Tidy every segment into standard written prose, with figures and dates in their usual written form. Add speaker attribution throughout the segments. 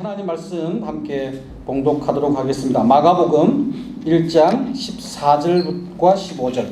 Speaker 1: 하나님 말씀 함께 봉독하도록 하겠습니다. 마가복음 1장 14절과 15절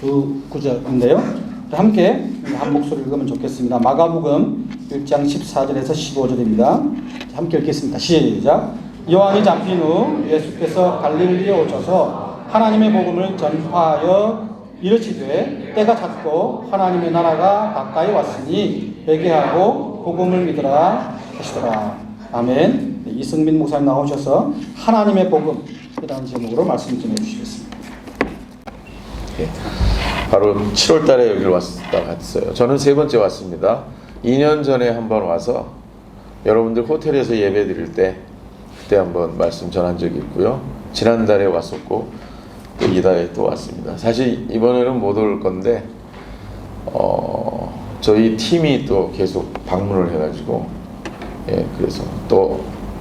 Speaker 1: 두 구절인데요. 함께 한 목소리 읽으면 좋겠습니다. 마가복음 1장 14절에서 15절입니다. 함께 읽겠습니다. 시작. 요한이 잡힌 후 예수께서 갈릴리에 오셔서 하나님의 복음을 전파하여 이르시되 때가 찼고 하나님의 나라가 가까이 왔으니 회개하고 복음을 믿으라 하시더라. 아멘. 이승민 목사님 나오셔서 하나님의 복음이라는 제목으로 말씀 좀 해주시겠습니다.
Speaker 2: 예, 바로 7월 달에 여기를 왔다 갔어요. 저는 세 번째 왔습니다. 2년 전에 한번 와서 여러분들 호텔에서 예배 드릴 때 그때 한번 말씀 전한 적이 있고요. 지난달에 왔었고 또 이달에 또 왔습니다. 사실 이번에는 못 올 건데 저희 팀이 또 계속 방문을 해가지고 그래서 또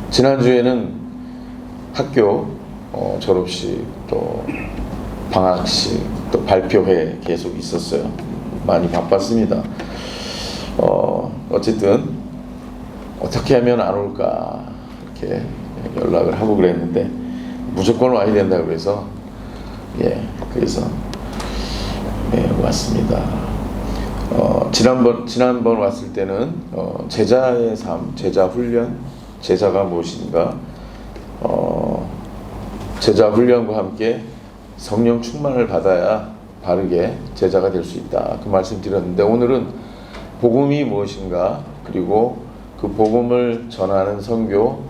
Speaker 2: 지난주에는 학교 졸업식 또 방학식 또 발표회 계속 있었어요. 많이 바빴습니다. 어쨌든 어떻게 하면 안 올까 이렇게 연락을 하고 그랬는데 무조건 와야 된다 그래서 그래서 왔습니다. 지난번 왔을 때는 제자의 삶, 제자 훈련, 제자가 무엇인가, 제자 훈련과 함께 성령 충만을 받아야 바르게 제자가 될 수 있다. 그 말씀 드렸는데 오늘은 복음이 무엇인가, 그리고 그 복음을 전하는 선교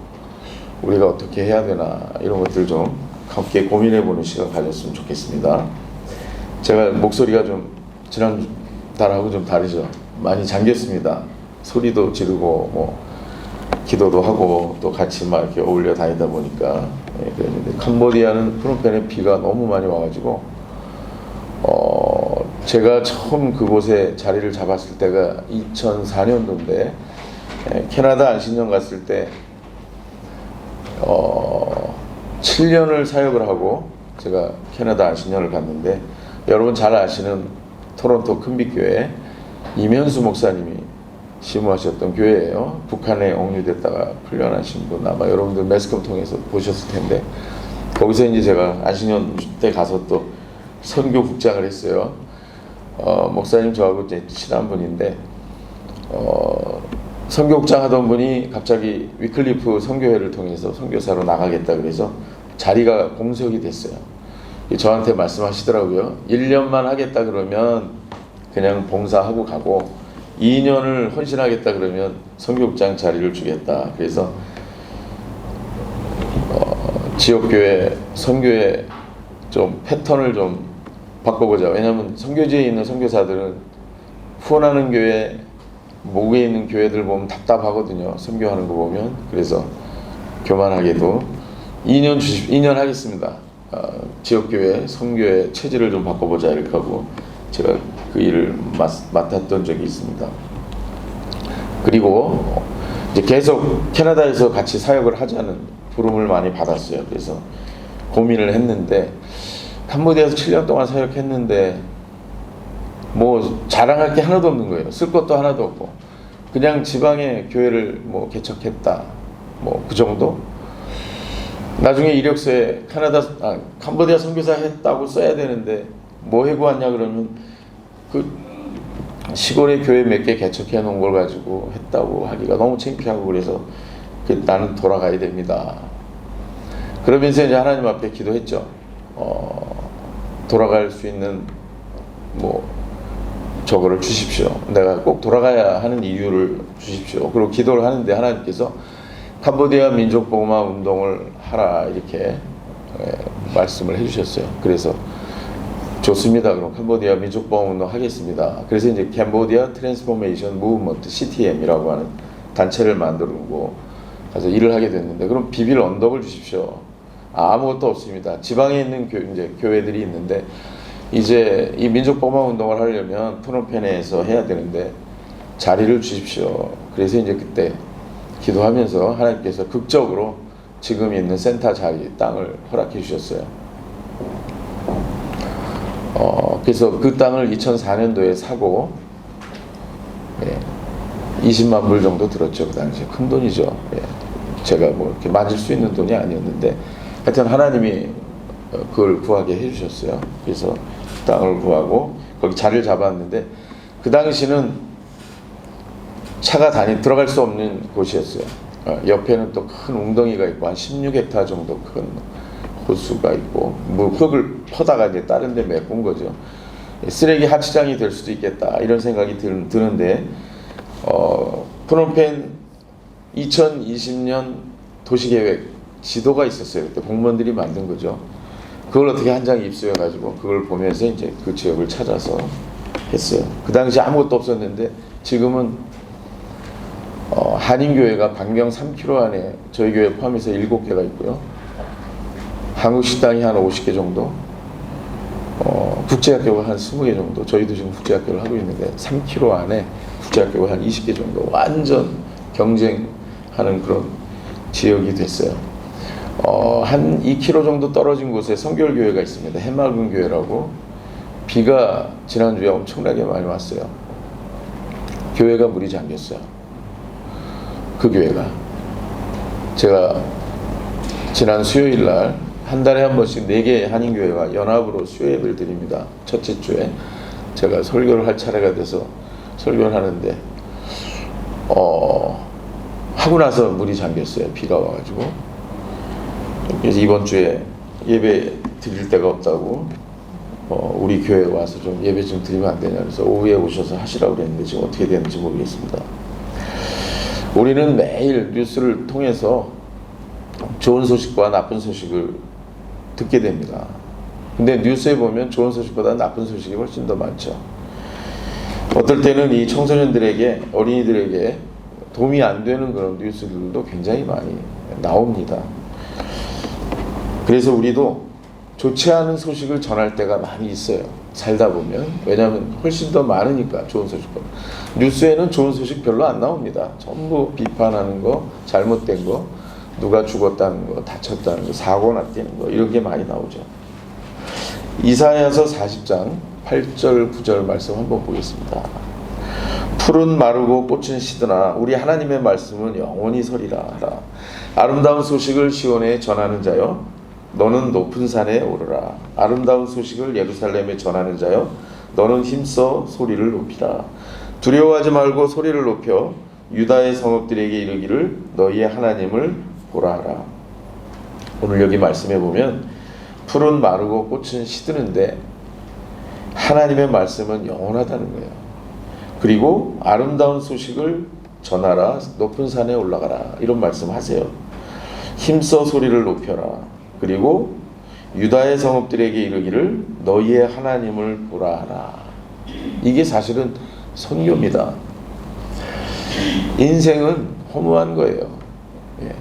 Speaker 2: 우리가 어떻게 해야 되나 이런 것들 좀 함께 고민해보는 시간 가졌으면 좋겠습니다. 제가 목소리가 좀 지난 달하고 좀 다르죠. 많이 잠겼습니다. 소리도 지르고 뭐 기도도 하고 또 같이 막 이렇게 어울려 다니다 보니까 그랬는데 캄보디아는 프놈펜에 비가 너무 많이 와가지고 제가 처음 그곳에 자리를 잡았을 때가 2004년도인데 캐나다 안신년 갔을 때 7년을 사역을 하고 제가 캐나다 안신년을 갔는데 여러분 잘 아시는 토론토 큰빛교회 이면수 목사님이 심우하셨던 교회예요. 북한에 옥류됐다가 풀려나신 분 아마 여러분들 매스컴 통해서 보셨을 텐데 거기서 이제 제가 안신년 때 가서 또 선교국장을 했어요. 목사님 저하고 이제 친한 분인데 선교국장 하던 분이 갑자기 위클리프 선교회를 통해서 선교사로 나가겠다 그래서 자리가 공석이 됐어요. 저한테 말씀하시더라고요. 1년만 하겠다 그러면 그냥 봉사하고 가고 2년을 헌신하겠다 그러면 선교국장 자리를 주겠다. 그래서 지역교회, 선교회 좀 패턴을 좀 바꿔보자. 왜냐하면 선교지에 있는 선교사들은 후원하는 교회, 목에 있는 교회들 보면 답답하거든요. 선교하는 거 보면. 그래서 교만하게도 2년 하겠습니다. 지역교회, 선교회 체질을 좀 바꿔보자 이렇게 하고 제가 그 일을 맡았던 적이 있습니다. 그리고 이제 계속 캐나다에서 같이 사역을 하자는 부름을 많이 받았어요. 그래서 고민을 했는데 캄보디아에서 7년 동안 사역했는데 뭐 자랑할 게 하나도 없는 거예요. 쓸 것도 하나도 없고 그냥 지방에 교회를 뭐 개척했다 뭐 그 정도. 나중에 이력서에 캄보디아 선교사 했다고 써야 되는데 뭐 해고 왔냐 그러면 그 시골에 교회 몇 개 개척해 놓은 걸 가지고 했다고 하기가 너무 창피하고 그래서 나는 돌아가야 됩니다. 그러면서 이제 하나님 앞에 기도했죠. 돌아갈 수 있는 뭐 저거를 주십시오. 내가 꼭 돌아가야 하는 이유를 주십시오. 그리고 기도를 하는데 하나님께서 캄보디아 민족복음화 운동을 하라 이렇게 말씀을 해주셨어요. 그래서 좋습니다. 그럼 캄보디아 민족복음 운동 하겠습니다. 그래서 이제 캄보디아 트랜스포메이션 무브먼트 CTM이라고 하는 단체를 만들고 가서 일을 하게 됐는데 그럼 비빌 언덕을 주십시오. 아무것도 없습니다. 지방에 있는 이제 교회들이 있는데 이제 이 민족복음화 운동을 하려면 프놈펜에서 해야 되는데 자리를 주십시오. 그래서 이제 그때 기도하면서 하나님께서 극적으로 지금 있는 센터 자리 땅을 허락해 주셨어요. 그래서 그 땅을 2004년도에 사고 20만 불 정도 들었죠. 그 당시에 큰 돈이죠. 제가 뭐 이렇게 만질 수 있는 돈이 아니었는데 하여튼 하나님이 그걸 구하게 해주셨어요. 그래서 땅을 구하고 거기 자리를 잡았는데 그 당시는 차가 들어갈 수 없는 곳이었어요. 옆에는 또 큰 웅덩이가 있고 한 16헥타 정도 큰 호수가 있고 뭐 흙을 퍼다가 이제 다른 데 메꾼 거죠. 쓰레기 하치장이 될 수도 있겠다 이런 생각이 드는데 프놈펜 2020년 도시계획 지도가 있었어요. 그때 공무원들이 만든 거죠. 그걸 어떻게 한 장 입수해 가지고 그걸 보면서 이제 그 지역을 찾아서 했어요. 그 당시 아무것도 없었는데 지금은 한인교회가 반경 3km 안에 저희 교회 포함해서 7개가 있고요. 한국식당이 한 50개 정도, 국제학교가 한 20개 정도, 저희도 지금 국제학교를 하고 있는데 3km 안에 국제학교가 한 20개 정도 완전 경쟁하는 그런 지역이 됐어요. 한 2km 정도 떨어진 곳에 성결교회가 있습니다. 해맑은 교회라고. 비가 지난주에 엄청나게 많이 왔어요. 교회가 물이 잠겼어요. 그 교회가. 제가 지난 수요일 날 한 달에 한 번씩 4개의 한인교회가 연합으로 수요예배를 드립니다. 첫째 주에 제가 설교를 할 차례가 돼서 설교를 하는데 하고 나서 물이 잠겼어요. 비가 와가지고. 그래서 이번 주에 예배 드릴 데가 없다고 우리 교회에 와서 좀 예배 좀 드리면 안 되냐 그래서 오후에 오셔서 하시라고 그랬는데 지금 어떻게 되는지 모르겠습니다. 우리는 매일 뉴스를 통해서 좋은 소식과 나쁜 소식을 듣게 됩니다. 근데 뉴스에 보면 좋은 소식보다 나쁜 소식이 훨씬 더 많죠. 어떨 때는 이 청소년들에게, 어린이들에게 도움이 안 되는 그런 뉴스들도 굉장히 많이 나옵니다. 그래서 우리도 좋지 않은 소식을 전할 때가 많이 있어요. 살다 보면. 왜냐하면 훨씬 더 많으니까 좋은 소식보다. 뉴스에는 좋은 소식 별로 안 나옵니다. 전부 비판하는 거, 잘못된 거, 누가 죽었다는 거, 다쳤다는 거, 사고 났다는 거 이런 게 많이 나오죠. 이사야서 40장 8절 9절 말씀 한번 보겠습니다. 풀은 마르고 꽃은 시드나 우리 하나님의 말씀은 영원히 서리라 하라. 아름다운 소식을 시온에 전하는 자여 너는 높은 산에 오르라. 아름다운 소식을 예루살렘에 전하는 자여 너는 힘써 소리를 높이라. 두려워하지 말고 소리를 높여 유다의 성읍들에게 이르기를 너희의 하나님을 보라 하라. 오늘 여기 말씀해 보면 풀은 마르고 꽃은 시드는데 하나님의 말씀은 영원하다는 거예요. 그리고 아름다운 소식을 전하라. 높은 산에 올라가라. 이런 말씀 하세요. 힘써 소리를 높여라. 그리고 유다의 성읍들에게 이르기를 너희의 하나님을 보라 하라. 이게 사실은 선교입니다. 인생은 허무한 거예요. 예.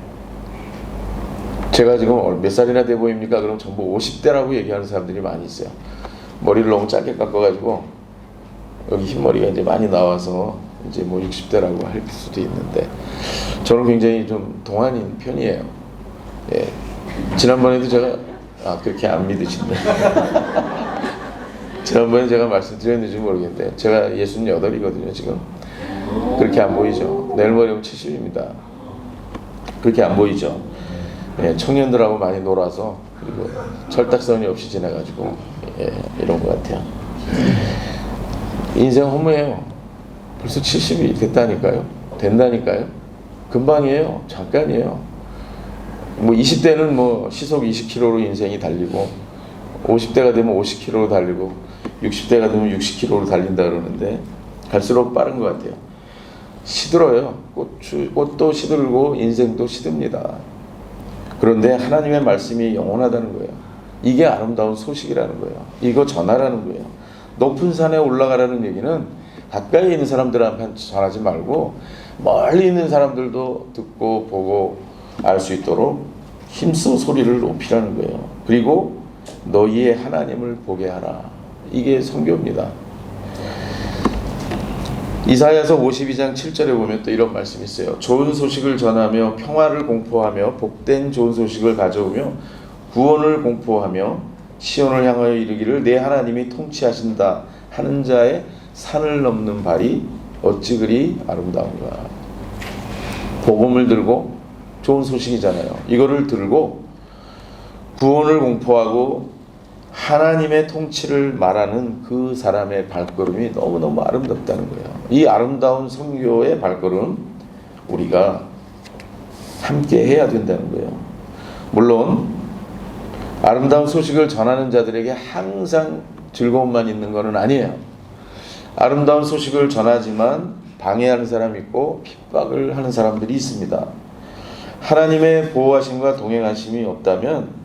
Speaker 2: 제가 지금 몇 살이나 돼 보입니까? 그럼 전부 50대라고 얘기하는 사람들이 많이 있어요. 머리를 너무 짧게 깎아가지고 여기 흰머리가 이제 많이 나와서 이제 뭐 60대라고 할 수도 있는데 저는 굉장히 좀 동안인 편이에요. 예. 지난번에도 제가 그렇게 안 믿으신데 지난번에 제가 말씀드렸는지 모르겠는데 제가 68이거든요 지금. 그렇게 안 보이죠. 내일 모레면 70입니다. 그렇게 안 보이죠. 예, 청년들하고 많이 놀아서 그리고 철딱서니 없이 지내가지고 이런 것 같아요. 인생 허무해요. 벌써 70이 됐다니까요. 된다니까요. 금방이에요. 잠깐이에요. 뭐 20대는 뭐 시속 20km로 인생이 달리고 50대가 되면 50km로 달리고 60대가 되면 60km로 달린다 그러는데 갈수록 빠른 것 같아요. 시들어요. 꽃도 시들고 인생도 시듭니다. 그런데 하나님의 말씀이 영원하다는 거예요. 이게 아름다운 소식이라는 거예요. 이거 전하라는 거예요. 높은 산에 올라가라는 얘기는 가까이 있는 사람들한테 전하지 말고 멀리 있는 사람들도 듣고 보고 알 수 있도록 힘써 소리를 높이라는 거예요. 그리고 너희의 하나님을 보게 하라. 이게 선교입니다. 이사야서 52장 7절에 보면 또 이런 말씀이 있어요. 좋은 소식을 전하며 평화를 공포하며 복된 좋은 소식을 가져오며 구원을 공포하며 시온을 향하여 이르기를 내 하나님이 통치하신다 하는 자의 산을 넘는 발이 어찌 그리 아름다운가. 복음을 들고 좋은 소식이잖아요. 이거를 들고 구원을 공포하고 하나님의 통치를 말하는 그 사람의 발걸음이 너무너무 아름답다는 거예요. 이 아름다운 선교의 발걸음 우리가 함께 해야 된다는 거예요. 물론 아름다운 소식을 전하는 자들에게 항상 즐거움만 있는 것은 아니에요. 아름다운 소식을 전하지만 방해하는 사람이 있고 핍박을 하는 사람들이 있습니다. 하나님의 보호하심과 동행하심이 없다면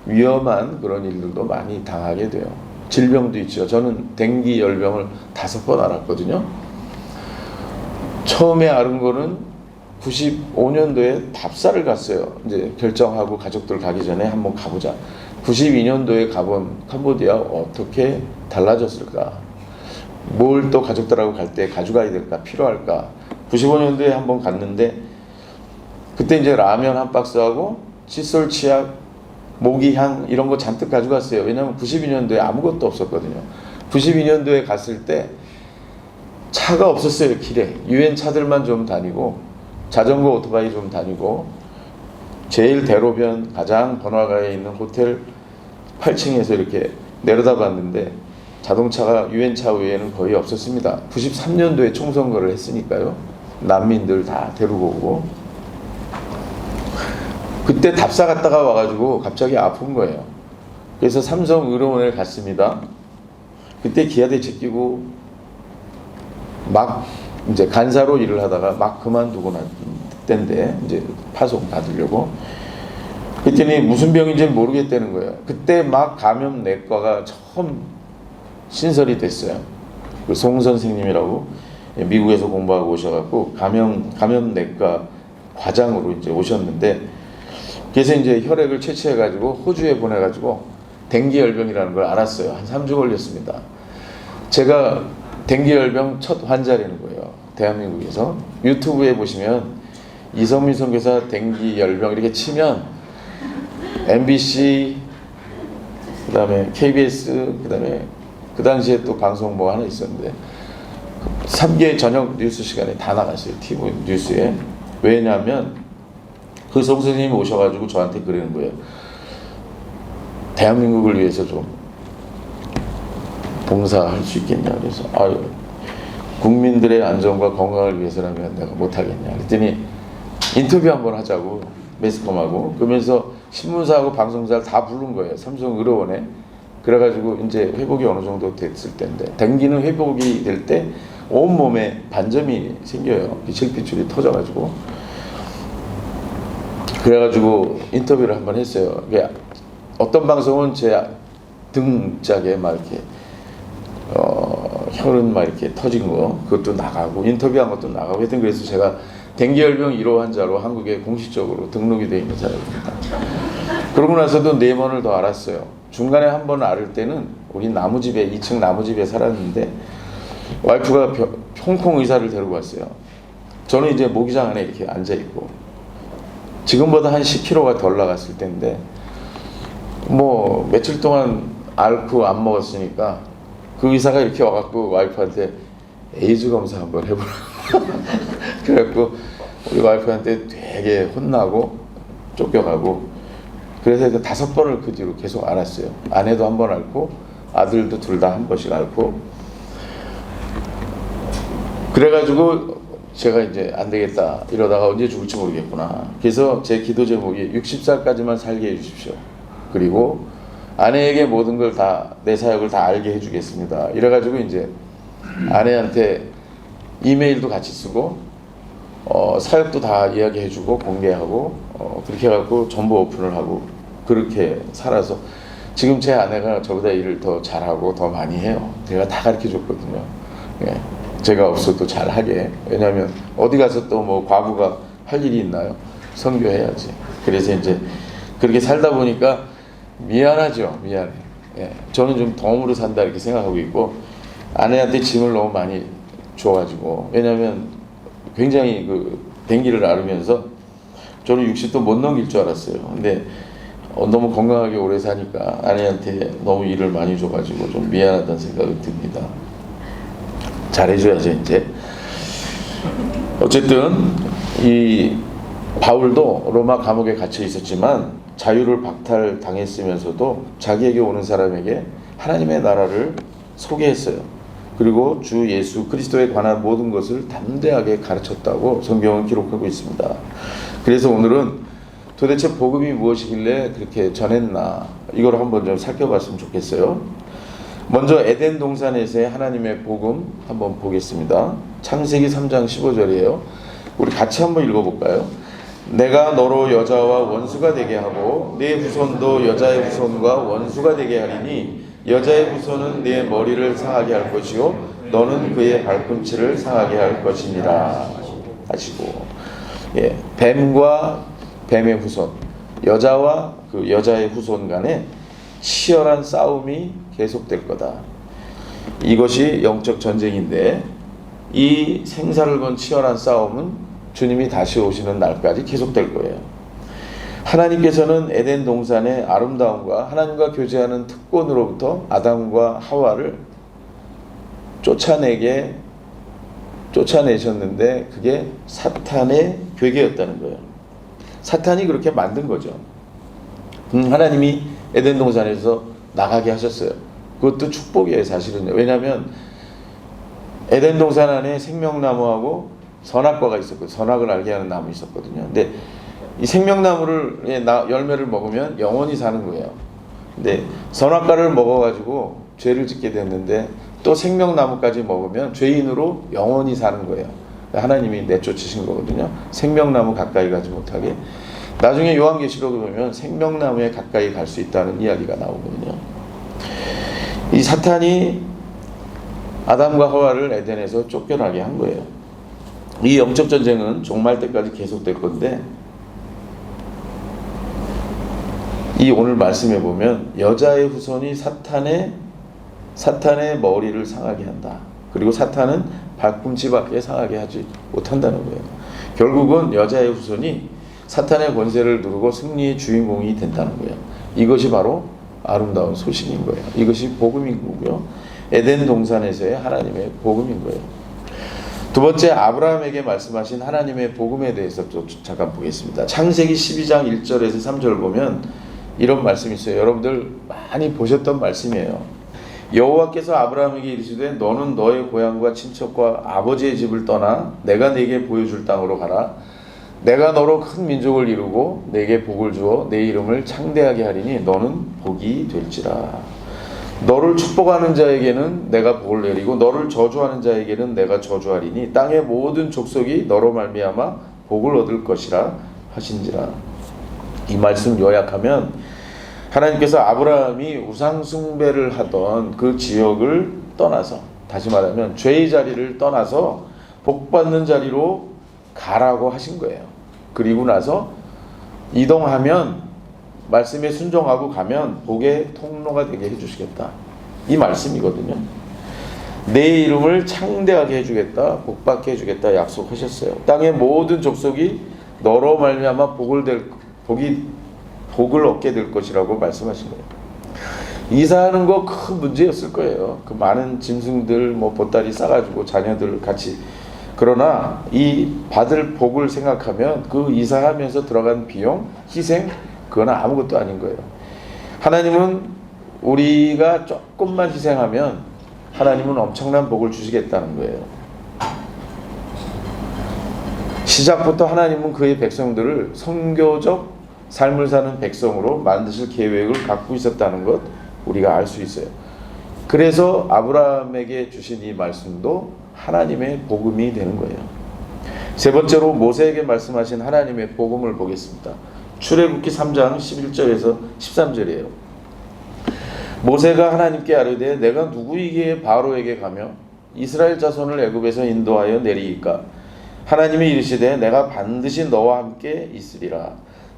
Speaker 2: 위험한 그런 일들도 많이 당하게 돼요. 질병도 있죠. 저는 댕기 열병을 5번 앓았거든요. 처음에 앓은 거는 95년도에 답사를 갔어요. 이제 결정하고 가족들 가기 전에 한번 가보자. 92년도에 가본 캄보디아 어떻게 달라졌을까? 뭘 또 가족들하고 갈 때 가져가야 될까? 필요할까? 95년도에 한번 갔는데 그때 이제 라면 한 박스하고 칫솔, 치약, 모기향 이런 거 잔뜩 가져갔어요. 왜냐하면 92년도에 아무것도 없었거든요. 92년도에 갔을 때 차가 없었어요. 길에 유엔 차들만 좀 다니고 자전거 오토바이 좀 다니고 제일 대로변 가장 번화가에 있는 호텔 8층에서 이렇게 내려다봤는데 자동차가 유엔차 외에는 거의 없었습니다. 93년도에 총선거를 했으니까요. 난민들 다 데리고 오고 그때 답사 갔다가 와가지고 갑자기 아픈 거예요. 그래서 삼성의료원에 갔습니다. 그때 기아대책 끼고 막 이제 간사로 일을 하다가 막 그만두고 난 때인데 이제 파송 받으려고 그랬더니 무슨 병인지 모르겠다는 거예요. 그때 막 감염내과가 처음 신설이 됐어요. 그 송 선생님이라고 미국에서 공부하고 오셔갖고 감염내과 과장으로 이제 오셨는데 그래서 이제 혈액을 채취해가지고 호주에 보내가지고 댕기열병이라는 걸 알았어요. 한 3주 걸렸습니다. 제가 댕기열병 첫 환자라는 거예요. 대한민국에서. 유튜브에 보시면 이성민 선교사 댕기열병 이렇게 치면 MBC 그 다음에 KBS 그 다음에 그 당시에 또 방송 뭐 하나 있었는데 3개 저녁 뉴스 시간에 다 나갔어요. TV 뉴스에. 왜냐하면 그 송 선생님이 오셔가지고 저한테 그러는 거예요. 대한민국을 위해서 좀 봉사할 수 있겠냐. 그래서 아유 국민들의 안전과 건강을 위해서라면 내가 못하겠냐. 그랬더니 인터뷰 한번 하자고 매스컴하고 그러면서 신문사하고 방송사를 다 부른 거예요. 삼성의료원에. 그래가지고 이제 회복이 어느 정도 됐을 때인데 댕기는 회복이 될 때 온몸에 반점이 생겨요. 실핏줄이 터져가지고 그래가지고 인터뷰를 한번 했어요. 어떤 방송은 제 등짝에 막 이렇게 혈흔 막 이렇게 터진 거 그것도 나가고 인터뷰한 것도 나가고 하여튼 그래서 제가 댕기열병 1호 환자로 한국에 공식적으로 등록이 되어 있는 사람입니다. 그러고 나서도 4번을 더 앓았어요. 중간에 한 번 앓을 때는 우리 나무집에 2층 나무집에 살았는데 와이프가 홍콩 의사를 데리고 왔어요. 저는 이제 모기장 안에 이렇게 앉아있고 지금보다 한 10kg가 덜 나갔을 때인데 뭐 며칠 동안 앓고 안 먹었으니까 그 의사가 이렇게 와갖고 와이프한테 에이즈 검사 한번 해보라고 그래갖고 우리 와이프한테 되게 혼나고 쫓겨가고 그래서 5번을 그 뒤로 계속 앓았어요. 아내도 한 번 앓고 아들도 둘 다 한 번씩 앓고 그래가지고 제가 이제 안 되겠다 이러다가 언제 죽을지 모르겠구나. 그래서 제 기도 제목이 60살까지만 살게 해주십시오. 그리고 아내에게 모든 걸 다 내 사역을 다 알게 해주겠습니다. 이래가지고 이제 아내한테 이메일도 같이 쓰고 사역도 다 이야기해주고 공개하고 그렇게 해갖고 전부 오픈을 하고 그렇게 살아서 지금 제 아내가 저보다 일을 더 잘하고 더 많이 해요. 제가 다 가르쳐줬거든요. 예. 제가 없어도 잘하게. 왜냐하면 어디 가서 또 뭐 과부가 할 일이 있나요? 선교해야지. 그래서 이제 그렇게 살다 보니까 미안하죠. 미안해. 예. 저는 좀 덤으로 산다 이렇게 생각하고 있고 아내한테 짐을 너무 많이 줘가지고 왜냐하면 굉장히 그 댕기를 앓으면서 저는 60도 못 넘길 줄 알았어요. 근데 너무 건강하게 오래 사니까 아내한테 너무 일을 많이 줘가지고 좀 미안하다는 생각이 듭니다. 잘해줘야죠 이제. 어쨌든 이 바울도 로마 감옥에 갇혀 있었지만 자유를 박탈당했으면서도 자기에게 오는 사람에게 하나님의 나라를 소개했어요. 그리고 주 예수 그리스도에 관한 모든 것을 담대하게 가르쳤다고 성경은 기록하고 있습니다. 그래서 오늘은 도대체 복음이 무엇이길래 그렇게 전했나, 이걸 한번 좀 살펴봤으면 좋겠어요. 먼저 에덴 동산에서의 하나님의 복음 한번 보겠습니다. 창세기 3장 15절이에요. 우리 같이 한번 읽어볼까요? 내가 너로 여자와 원수가 되게 하고 네 후손도 여자의 후손과 원수가 되게 하리니 여자의 후손은 네 머리를 상하게 할 것이요 너는 그의 발꿈치를 상하게 할 것이니라 하시고, 뱀과 뱀의 후손, 여자와 그 여자의 후손 간에 치열한 싸움이 계속될 거다. 이것이 영적 전쟁인데 이 생사를 건 치열한 싸움은 주님이 다시 오시는 날까지 계속될 거예요. 하나님께서는 에덴 동산의 아름다움과 하나님과 교제하는 특권으로부터 아담과 하와를 쫓아내셨는데 그게 사탄의 괴계였다는 거예요. 사탄이 그렇게 만든 거죠. 하나님이 에덴 동산에서 나가게 하셨어요. 그것도 축복이에요, 사실은요. 왜냐하면 에덴 동산 안에 생명나무하고 선악과가 있었고 선악을 알게 하는 나무 있었거든요. 근데 이 생명나무를 열매를 먹으면 영원히 사는 거예요. 근데 선악과를 먹어가지고 죄를 짓게 됐는데 또 생명나무까지 먹으면 죄인으로 영원히 사는 거예요. 하나님이 내쫓으신 거거든요. 생명나무 가까이 가지 못하게. 나중에 요한계시록에 보면 생명나무에 가까이 갈 수 있다는 이야기가 나오거든요. 이 사탄이 아담과 하와를 에덴에서 쫓겨나게 한 거예요. 이 영적 전쟁은 종말 때까지 계속될 건데, 이 오늘 말씀해 보면 여자의 후손이 사탄의 머리를 상하게 한다. 그리고 사탄은 발꿈치밖에 상하게 하지 못한다는 거예요. 결국은 여자의 후손이 사탄의 권세를 누르고 승리의 주인공이 된다는 거예요. 이것이 바로 아름다운 소식인 거예요. 이것이 복음인 거고요. 에덴 동산에서의 하나님의 복음인 거예요. 두 번째, 아브라함에게 말씀하신 하나님의 복음에 대해서 또 잠깐 보겠습니다. 창세기 12장 1절에서 3절 보면 이런 말씀이 있어요. 여러분들 많이 보셨던 말씀이에요. 여호와께서 아브라함에게 이르시되 너는 너의 고향과 친척과 아버지의 집을 떠나 내가 네게 보여줄 땅으로 가라. 내가 너로 큰 민족을 이루고 네게 복을 주어 내 이름을 창대하게 하리니 너는 복이 될지라. 너를 축복하는 자에게는 내가 복을 내리고 너를 저주하는 자에게는 내가 저주하리니 땅의 모든 족속이 너로 말미암아 복을 얻을 것이라 하신지라. 이 말씀 요약하면 하나님께서 아브라함이 우상 숭배를 하던 그 지역을 떠나서, 다시 말하면 죄의 자리를 떠나서 복 받는 자리로 가라고 하신 거예요. 그리고 나서 이동하면, 말씀에 순종하고 가면 복의 통로가 되게 해주시겠다. 이 말씀이거든요. 내 이름을 창대하게 해주겠다, 복받게 해주겠다 약속하셨어요. 땅의 모든 족속이 너로 말미암아 복을 얻게 될 것이라고 말씀하신 거예요. 이사하는 거 큰 문제였을 거예요. 그 많은 짐승들 보따리 싸가지고 자녀들 같이. 그러나 이 받을 복을 생각하면 그 이사하면서 들어간 비용, 희생, 그건 아무것도 아닌 거예요. 하나님은 우리가 조금만 희생하면 하나님은 엄청난 복을 주시겠다는 거예요. 시작부터 하나님은 그의 백성들을 선교적 삶을 사는 백성으로 만드실 계획을 갖고 있었다는 것 우리가 알 수 있어요. 그래서 아브라함에게 주신 이 말씀도 하나님의 복음이 되는 거예요. 세 번째로 모세에게 말씀하신 하나님의 복음을 보겠습니다. 출애굽기 3장 11절에서 13절이에요. 모세가 하나님께 아뢰되 내가 누구이기에 바로에게 가며 이스라엘 자손을 애굽에서 인도하여 내리이까? 하나님이 이르시되 내가 반드시 너와 함께 있으리라.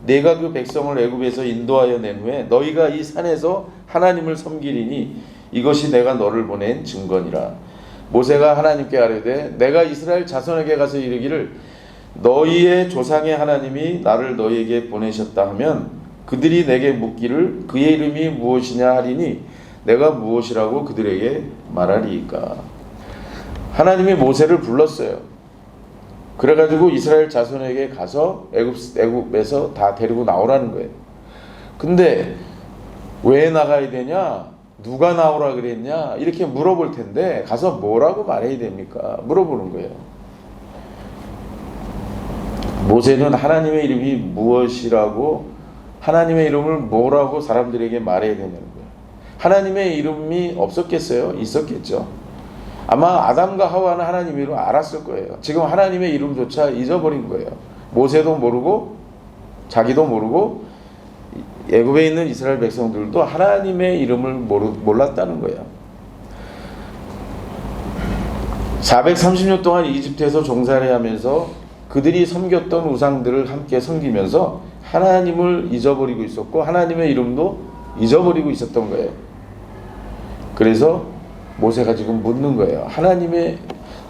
Speaker 2: 내가 그 백성을 애굽에서 인도하여 낸 후에 너희가 이 산에서 하나님을 섬기리니 이것이 내가 너를 보낸 증거니라. 모세가 하나님께 아뢰되 내가 이스라엘 자손에게 가서 이르기를 너희의 조상의 하나님이 나를 너희에게 보내셨다 하면 그들이 내게 묻기를 그의 이름이 무엇이냐 하리니 내가 무엇이라고 그들에게 말하리이까? 하나님이 모세를 불렀어요. 그래가지고 이스라엘 자손에게 가서 애굽에서 다 데리고 나오라는 거예요. 근데 왜 나가야 되냐? 누가 나오라 그랬냐? 이렇게 물어볼 텐데 가서 뭐라고 말해야 됩니까? 물어보는 거예요. 모세는 하나님의 이름이 무엇이라고, 하나님의 이름을 뭐라고 사람들에게 말해야 되냐는 거예요. 하나님의 이름이 없었겠어요? 있었겠죠. 아마 아담과 하와는 하나님 이름 알았을 거예요. 지금 하나님의 이름조차 잊어버린 거예요. 모세도 모르고 자기도 모르고 애굽에 있는 이스라엘 백성들도 하나님의 이름을 몰랐다는 거예요. 430년 동안 이집트에서 종살이 하면서 그들이 섬겼던 우상들을 함께 섬기면서 하나님을 잊어버리고 있었고 하나님의 이름도 잊어버리고 있었던 거예요. 그래서 모세가 지금 묻는 거예요. 하나님의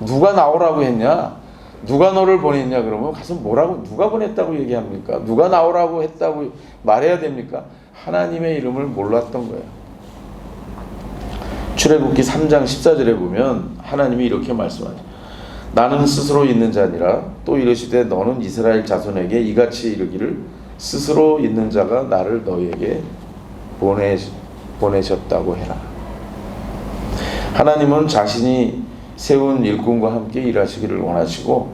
Speaker 2: 누가 나오라고 했냐? 누가 너를 보냈냐? 그러면 가서 뭐라고, 누가 보냈다고 얘기합니까? 누가 나오라고 했다고 말해야 됩니까? 하나님의 이름을 몰랐던 거예요. 출애굽기 3장 14절에 보면 하나님이 이렇게 말씀하죠. 나는 스스로 있는 자니라. 또 이르시되 너는 이스라엘 자손에게 이같이 이르기를 스스로 있는 자가 나를 너희에게 보내셨다고 해라. 하나님은 자신이 세운 일꾼과 함께 일하시기를 원하시고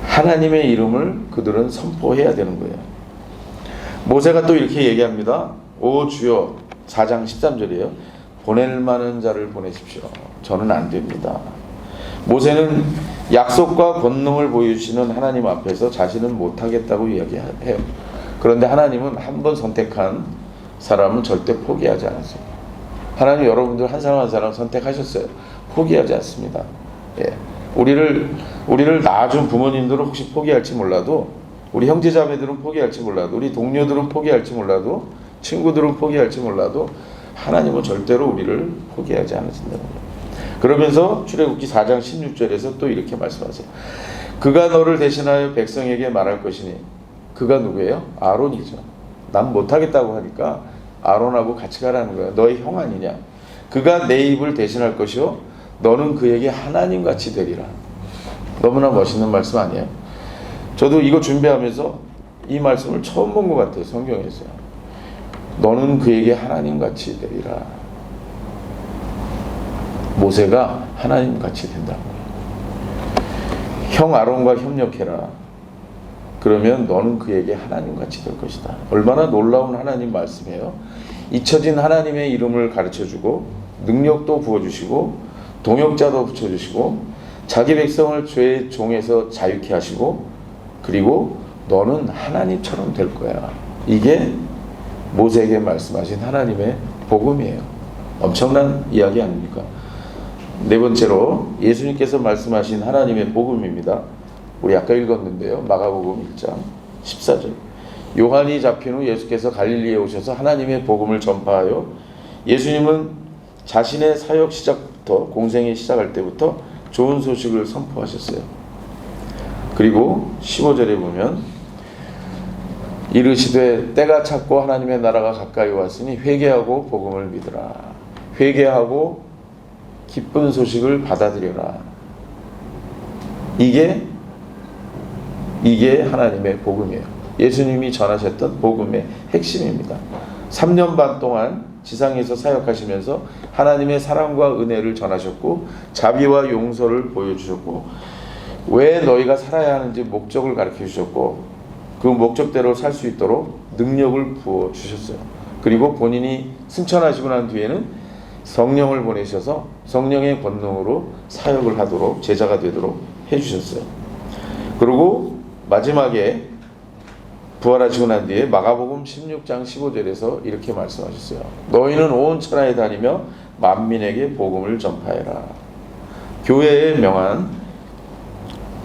Speaker 2: 하나님의 이름을 그들은 선포해야 되는 거예요. 모세가 또 이렇게 얘기합니다. 오 주여, 4장 13절이에요. 보낼 만한 자를 보내십시오. 저는 안 됩니다. 모세는 약속과 권능을 보여주시는 하나님 앞에서 자신은 못하겠다고 이야기해요. 그런데 하나님은 한 번 선택한 사람은 절대 포기하지 않았어요. 하나님 여러분들 한 사람 한 사람 선택하셨어요. 포기하지 않습니다. 예. 우리를 낳아준 부모님들은 혹시 포기할지 몰라도, 우리 형제자매들은 포기할지 몰라도, 우리 동료들은 포기할지 몰라도, 친구들은 포기할지 몰라도 하나님은 절대로 우리를 포기하지 않으신다는 거예요. 그러면서 출애굽기 4장 16절에서 또 이렇게 말씀하세요. 그가 너를 대신하여 백성에게 말할 것이니, 그가 누구예요? 아론이죠. 난 못하겠다고 하니까 아론하고 같이 가라는 거야. 너의 형 아니냐? 그가 내 입을 대신할 것이요 너는 그에게 하나님같이 되리라. 너무나 멋있는 말씀 아니에요? 저도 이거 준비하면서 이 말씀을 처음 본 것 같아요. 성경에서요. 너는 그에게 하나님같이 되리라. 모세가 하나님같이 된다는 거예요. 형 아론과 협력해라. 그러면 너는 그에게 하나님같이 될 것이다. 얼마나 놀라운 하나님 말씀이에요. 잊혀진 하나님의 이름을 가르쳐주고 능력도 부어주시고 동역자도 붙여주시고 자기 백성을 죄의 종에서 자유케 하시고 그리고 너는 하나님처럼 될 거야. 이게 모세에게 말씀하신 하나님의 복음이에요. 엄청난 이야기 아닙니까? 네 번째로 예수님께서 말씀하신 하나님의 복음입니다. 우리 아까 읽었는데요. 마가복음 1장 14절. 요한이 잡힌 후 예수께서 갈릴리에 오셔서 하나님의 복음을 전파하여 예수님은 자신의 사역 시작부터 공생이 시작할 때부터 좋은 소식을 선포하셨어요. 그리고 15절에 보면 이르시되 때가 찼고 하나님의 나라가 가까이 왔으니 회개하고 복음을 믿으라. 회개하고 기쁜 소식을 받아들여라. 이게 하나님의 복음이에요. 예수님이 전하셨던 복음의 핵심입니다. 3년 반 동안 지상에서 사역하시면서 하나님의 사랑과 은혜를 전하셨고 자비와 용서를 보여주셨고 왜 너희가 살아야 하는지 목적을 가르쳐 주셨고 그 목적대로 살 수 있도록 능력을 부어주셨어요. 그리고 본인이 승천하시고 난 뒤에는 성령을 보내셔서 성령의 권능으로 사역을 하도록 제자가 되도록 해주셨어요. 그리고 마지막에 부활하시고 난 뒤에 마가복음 16장 15절에서 이렇게 말씀하셨어요. 너희는 온 천하에 다니며 만민에게 복음을 전파해라. 교회에 명한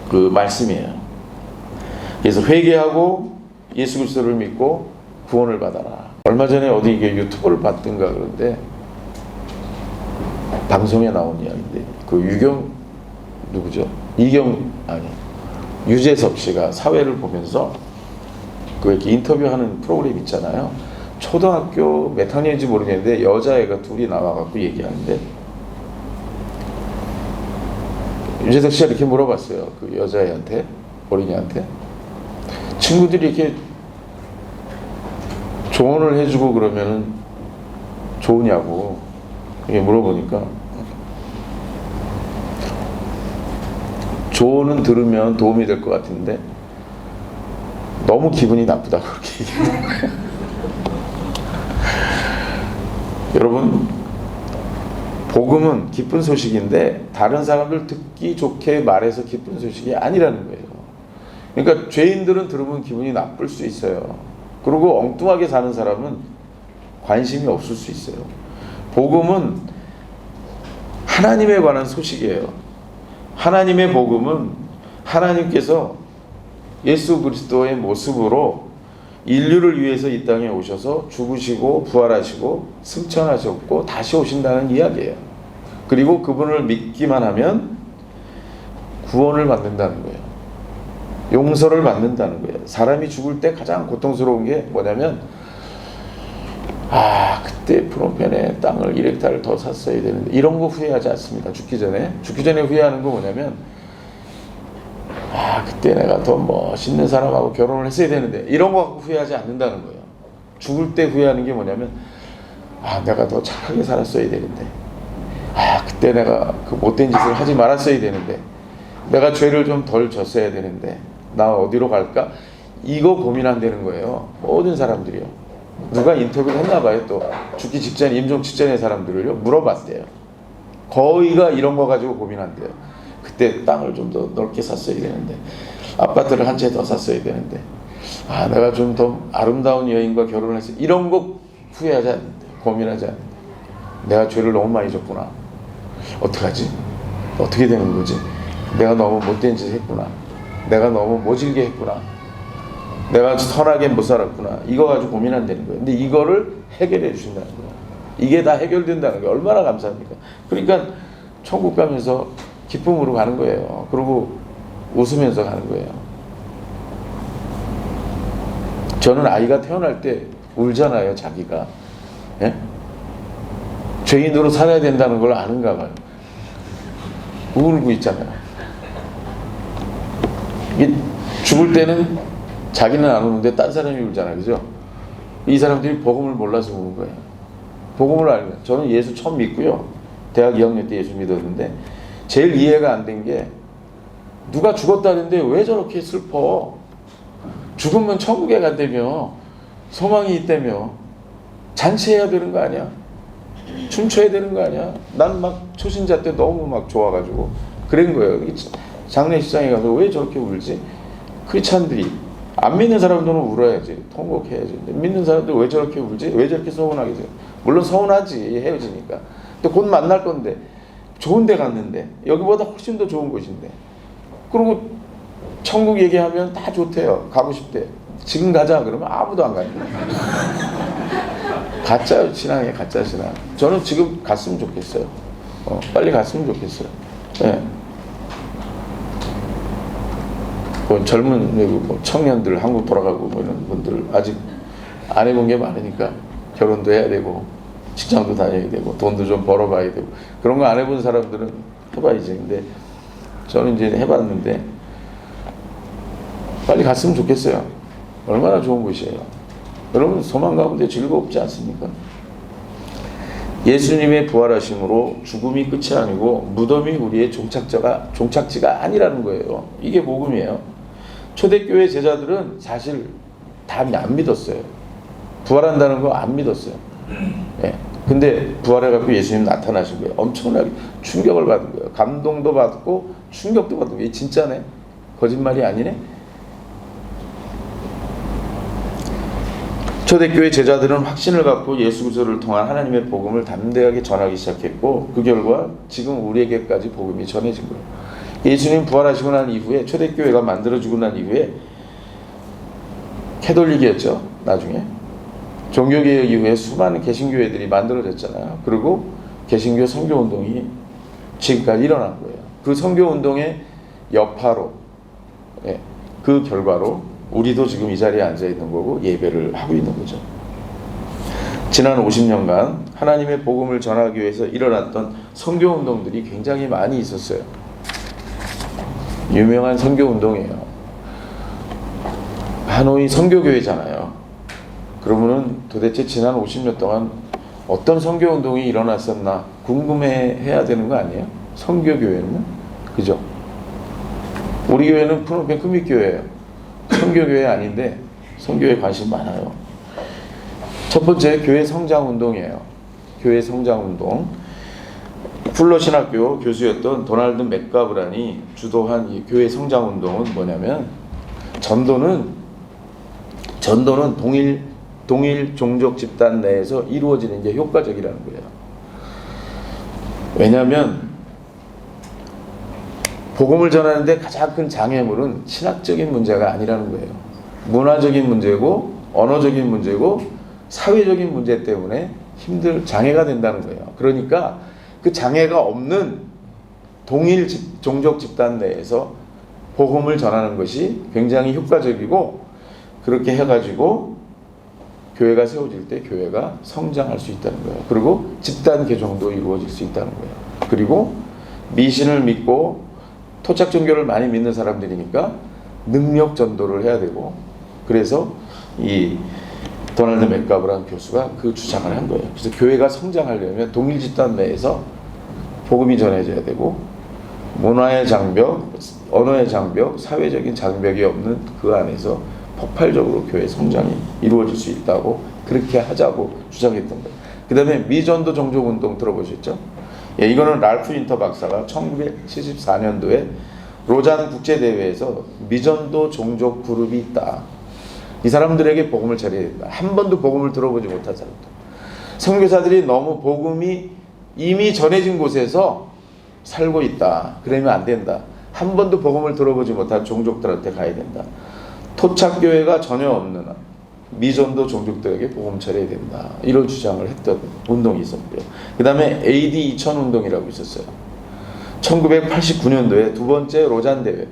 Speaker 2: 그 말씀이에요. 그래서 회개하고 예수 그리스도를 믿고 구원을 받아라. 얼마 전에 어디 이게 유튜브를 봤던가 그런데 방송에 나온 이야기인데 그 유재석 씨가 사회를 보면서 그 이렇게 인터뷰하는 프로그램 있잖아요. 초등학교 몇 학년인지 모르겠는데 여자애가 둘이 나와갖고 얘기하는데 유재석 씨가 이렇게 물어봤어요. 그 여자애한테, 어린이한테. 친구들이 이렇게 조언을 해주고 그러면은 좋으냐고 이게 물어보니까 조언은 들으면 도움이 될 것 같은데 너무 기분이 나쁘다고 그렇게 얘기해요. 여러분, 복음은 기쁜 소식인데 다른 사람들 듣기 좋게 말해서 기쁜 소식이 아니라는 거예요. 그러니까 죄인들은 들으면 기분이 나쁠 수 있어요. 그리고 엉뚱하게 사는 사람은 관심이 없을 수 있어요. 복음은 하나님에 관한 소식이에요. 하나님의 복음은 하나님께서 예수 그리스도의 모습으로 인류를 위해서 이 땅에 오셔서 죽으시고 부활하시고 승천하셨고 다시 오신다는 이야기예요. 그리고 그분을 믿기만 하면 구원을 받는다는 거예요. 용서를 받는다는 거예요. 사람이 죽을 때 가장 고통스러운 게 뭐냐면 그때 프롬펜에 땅을 1헥타를 더 샀어야 되는데 이런 거 후회하지 않습니다. 죽기 전에 후회하는 거 뭐냐면 그때 내가 더 멋있는 사람하고 결혼을 했어야 되는데 이런 거 갖고 후회하지 않는다는 거예요. 죽을 때 후회하는 게 뭐냐면 내가 더 착하게 살았어야 되는데 그때 내가 그 못된 짓을 하지 말았어야 되는데 내가 죄를 좀 덜 졌어야 되는데 나 어디로 갈까? 이거 고민한다는 거예요. 모든 사람들이요. 누가 인터뷰를 했나 봐요. 또 죽기 직전, 임종 직전의 사람들을요 물어봤대요. 거의가 이런 거 가지고 고민한대요. 그때 땅을 좀 더 넓게 샀어야 되는데 아파트를 한 채 더 샀어야 되는데 내가 좀 더 아름다운 여인과 결혼을 했어요. 이런 거 후회하지 않는데, 고민하지 않는데 내가 죄를 너무 많이 졌구나. 어떡하지? 어떻게 되는 거지? 내가 너무 못된 짓을 했구나. 내가 너무 모질게 했구나. 내가 선하게 못 살았구나. 이거 가지고 고민한다는 거예요. 근데 이거를 해결해 주신다는 거예요. 이게 다 해결된다는 게 얼마나 감사합니까? 그러니까 천국 가면서 기쁨으로 가는 거예요. 그리고 웃으면서 가는 거예요. 저는 아이가 태어날 때 울잖아요, 자기가. 예? 죄인으로 살아야 된다는 걸 아는가 봐요. 울고 있잖아요. 이게 죽을 때는 자기는 안 우는데 딴 사람이 울잖아요. 그죠? 이 사람들이 복음을 몰라서 우는 거예요. 복음을 알면. 저는 예수 처음 믿고요. 대학 2학년 때 예수 믿었는데 제일 이해가 안 된 게 누가 죽었다는데 왜 저렇게 슬퍼? 죽으면 천국에 간다며. 소망이 있다며. 잔치해야 되는 거 아니야? 춤춰야 되는 거 아니야? 난 막 초신자 때 너무 막 좋아가지고 그런 거예요. 장례식장에 가서 왜 저렇게 울지? 크리스찬들이 안 믿는 사람들은 울어야지, 통곡해야지. 근데 믿는 사람들 왜 저렇게 울지? 왜 저렇게 서운하게 돼? 물론 서운하지, 헤어지니까. 근데 곧 만날 건데 좋은 데 갔는데 여기보다 훨씬 더 좋은 곳인데 그리고 천국 얘기하면 다 좋대요. 가고 싶대. 지금 가자 그러면 아무도 안 가요. 가짜 신앙이에요. 가짜 신앙. 저는 지금 갔으면 좋겠어요. 빨리 갔으면 좋겠어요. 네. 젊은 외국 청년들 한국 돌아가고 이런 분들 아직 안 해본 게 많으니까 결혼도 해야 되고 직장도 다녀야 되고 돈도 좀 벌어봐야 되고 그런 거 안 해본 사람들은 해봐야지. 근데 저는 이제 해봤는데 빨리 갔으면 좋겠어요. 얼마나 좋은 곳이에요. 여러분 소망 가운데 즐겁지 않습니까? 예수님의 부활하심으로 죽음이 끝이 아니고 무덤이 우리의 종착지가 아니라는 거예요. 이게 복음이에요. 초대교회 제자들은 사실 다 안 믿었어요. 부활한다는 거 안 믿었어요. 네. 근데 부활해갖고 예수님 나타나신 거예요. 엄청나게 충격을 받은 거예요. 감동도 받고 충격도 받은 거예요. 이게 진짜네? 거짓말이 아니네? 초대교회 제자들은 확신을 갖고 예수 그리스도를 통한 하나님의 복음을 담대하게 전하기 시작했고 그 결과 지금 우리에게까지 복음이 전해진 거예요. 예수님 부활하시고 난 이후에 초대교회가 만들어지고 난 이후에 캐톨릭이었죠. 나중에 종교개혁 이후에 수많은 개신교회들이 만들어졌잖아요. 그리고 개신교 선교운동이 지금까지 일어난 거예요. 그 선교운동의 여파로 그 결과로 우리도 지금 이 자리에 앉아있는 거고 예배를 하고 있는 거죠. 지난 50년간 하나님의 복음을 전하기 위해서 일어났던 선교운동들이 굉장히 많이 있었어요. 유명한 선교 운동이에요. 하노이 선교교회잖아요. 그러면은 도대체 지난 50년 동안 어떤 선교 운동이 일어났었나 궁금해해야 되는 거 아니에요? 선교교회는? 그죠? 우리 교회는 프노펜 큰빛교회예요. 선교교회 아닌데 선교에 관심 많아요. 첫 번째, 교회 성장 운동이에요. 교회 성장 운동. 풀러 신학교 교수였던 도널드 맥가브란이 주도한 이 교회 성장 운동은 뭐냐면, 전도는 동일 종족 집단 내에서 이루어지는 게 효과적이라는 거예요. 왜냐하면 복음을 전하는데 가장 큰 장애물은 신학적인 문제가 아니라는 거예요. 문화적인 문제고 언어적인 문제고 사회적인 문제 때문에 장애가 된다는 거예요. 그러니까 그 장애가 없는 동일 종족 집단 내에서 복음을 전하는 것이 굉장히 효과적이고, 그렇게 해가지고 교회가 세워질 때 교회가 성장할 수 있다는 거예요. 그리고 집단 개종도 이루어질 수 있다는 거예요. 그리고 미신을 믿고 토착 종교를 많이 믿는 사람들이니까 능력 전도를 해야 되고, 그래서 이 도널드 맥가브란 교수가 그 주장을 한 거예요. 그래서 교회가 성장하려면 동일 집단 내에서 복음이 전해져야 되고, 문화의 장벽, 언어의 장벽, 사회적인 장벽이 없는 그 안에서 폭발적으로 교회 성장이 이루어질 수 있다고, 그렇게 하자고 주장했던 거예요. 그 다음에 미전도 종족운동 들어보셨죠? 예, 이거는 랄프 인터 박사가 1974년도에 로잔 국제대회에서 미전도 종족 그룹이 있다. 이 사람들에게 복음을 전해야 된다. 한 번도 복음을 들어보지 못한 사람들. 선교사들이 너무 복음이 이미 전해진 곳에서 살고 있다. 그러면 안 된다. 한 번도 복음을 들어보지 못한 종족들한테 가야 된다. 토착교회가 전혀 없는 미전도 종족들에게 복음 전해야 된다. 이런 주장을 했던 운동이 있었고요. 그 다음에 AD 2000 운동이라고 있었어요. 1989년도에 두 번째 로잔 대회.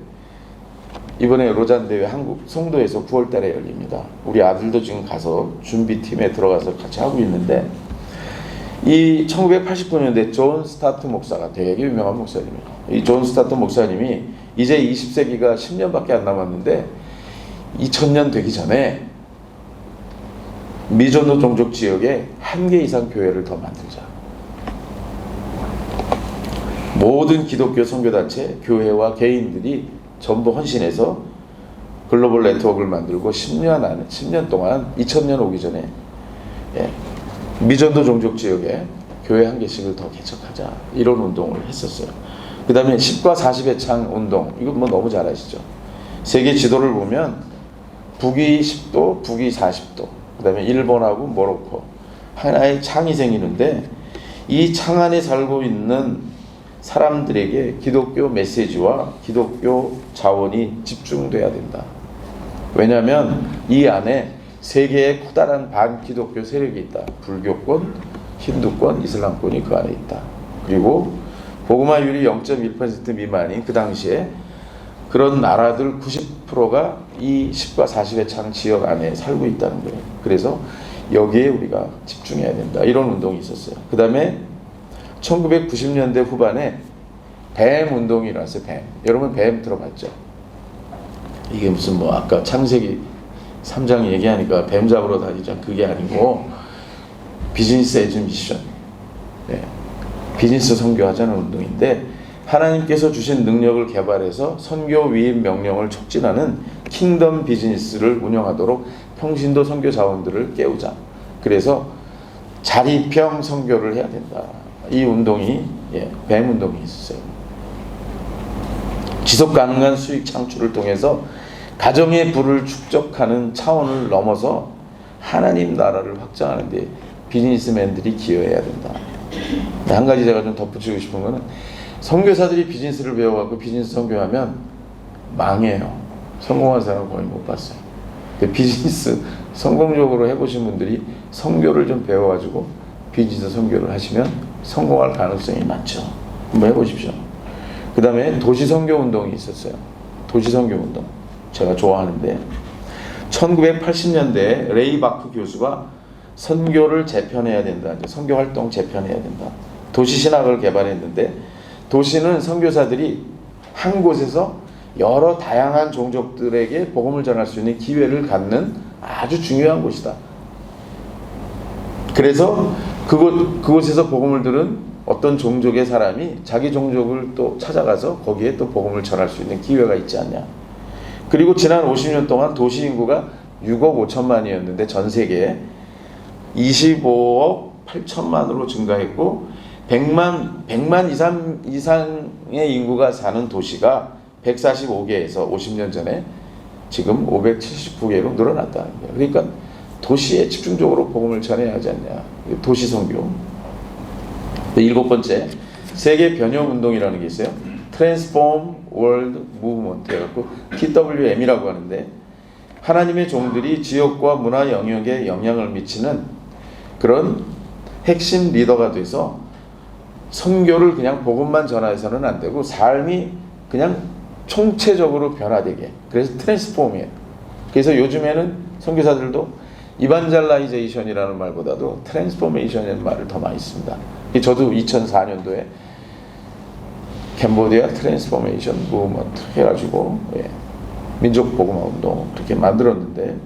Speaker 2: 이번에 로잔 대회 한국 송도에서 9월 달에 열립니다. 우리 아들도 지금 가서 준비팀에 들어가서 같이 하고 있는데, 이 1989년대 존 스타트 목사가 되게 유명한 목사님이에요. 이 존 스타트 목사님이 이제 20세기가 10년밖에 안 남았는데 2000년 되기 전에 미전도 종족 지역에 1개 이상 교회를 더 만들자. 모든 기독교 선교단체, 교회와 개인들이 전부 헌신해서 글로벌 네트워크를 만들고 10년 동안 2000년 오기 전에 미전도 종족 지역에 교회 1개씩을 더 개척하자. 이런 운동을 했었어요. 그 다음에 10과 40의 창 운동. 이건 뭐 너무 잘 아시죠? 세계 지도를 보면 북위 10도, 북위 40도. 그 다음에 일본하고 모로코. 하나의 창이 생기는데, 이 창 안에 살고 있는 사람들에게 기독교 메시지와 기독교 자원이 집중돼야 된다. 왜냐하면 이 안에 세계의 커다란 반기독교 세력이 있다. 불교권, 힌두권, 이슬람권이 그 안에 있다. 그리고 복음화율이 0.1% 미만인 그 당시에 그런 나라들 90%가 이 10과 40의 창 지역 안에 살고 있다는 거예요. 그래서 여기에 우리가 집중해야 된다. 이런 운동이 있었어요. 그 다음에 1990년대 후반에 뱀 운동이 일어났어요. 뱀. 여러분 뱀 들어봤죠? 이게 무슨 뭐 아까 창세기 3장 얘기하니까 뱀 잡으러 다니자, 그게 아니고 비즈니스 에즈 미션. 네. 비즈니스 선교하자는 운동인데, 하나님께서 주신 능력을 개발해서 선교 위임 명령을 촉진하는 킹덤 비즈니스를 운영하도록 평신도 선교 자원들을 깨우자. 그래서 자립형 선교를 해야 된다. 이 운동이 뱀 운동이 있었어요. 지속 가능한 수익 창출을 통해서 가정의 부를 축적하는 차원을 넘어서 하나님 나라를 확장하는 데 비즈니스맨들이 기여해야 된다. 한 가지 제가 좀 덧붙이고 싶은 거는, 선교사들이 비즈니스를 배워갖고 비즈니스 선교하면 망해요. 성공한 사람 거의 못 봤어요. 근데 비즈니스 성공적으로 해보신 분들이 선교를 좀 배워가지고 비즈니스 선교를 하시면 성공할 가능성이 많죠. 한번 해보십시오. 그 다음에 도시선교 운동이 있었어요. 도시선교 운동. 제가 좋아하는데, 1980년대에 레이 바크 교수가 선교를 재편해야 된다. 선교 활동 재편해야 된다. 도시신학을 개발했는데, 도시는 선교사들이 한 곳에서 여러 다양한 종족들에게 복음을 전할 수 있는 기회를 갖는 아주 중요한 곳이다. 그래서 그곳에서 복음을 들은 어떤 종족의 사람이 자기 종족을 또 찾아가서 거기에 또 복음을 전할 수 있는 기회가 있지 않냐. 그리고 지난 50년 동안 도시 인구가 6억 5천만이었는데 전 세계에 25억 8천만으로 증가했고 100만 이상의 인구가 사는 도시가 145개에서 50년 전에 지금 579개로 늘어났다는 거예요. 그러니까 도시에 집중적으로 복음을 전해야 하지 않냐. 도시 선교. 7번째, 세계 변형 운동이라는 게 있어요. Transform World Movement 해갖고 TWM이라고 하는데, 하나님의 종들이 지역과 문화 영역에 영향을 미치는 그런 핵심 리더가 돼서 선교를 그냥 복음만 전해서는 안 되고 삶이 그냥 총체적으로 변화되게. 그래서 트랜스폼이에요. 그래서 요즘에는 선교사들도 이반젤라이제이션이라는 말보다도 트랜스포메이션이라는 말을 더 많이 씁니다. 저도 2004년도에 캄보디아 트랜스포메이션 무브먼트 해가지고 민족 복음화 운동 그렇게 만들었는데,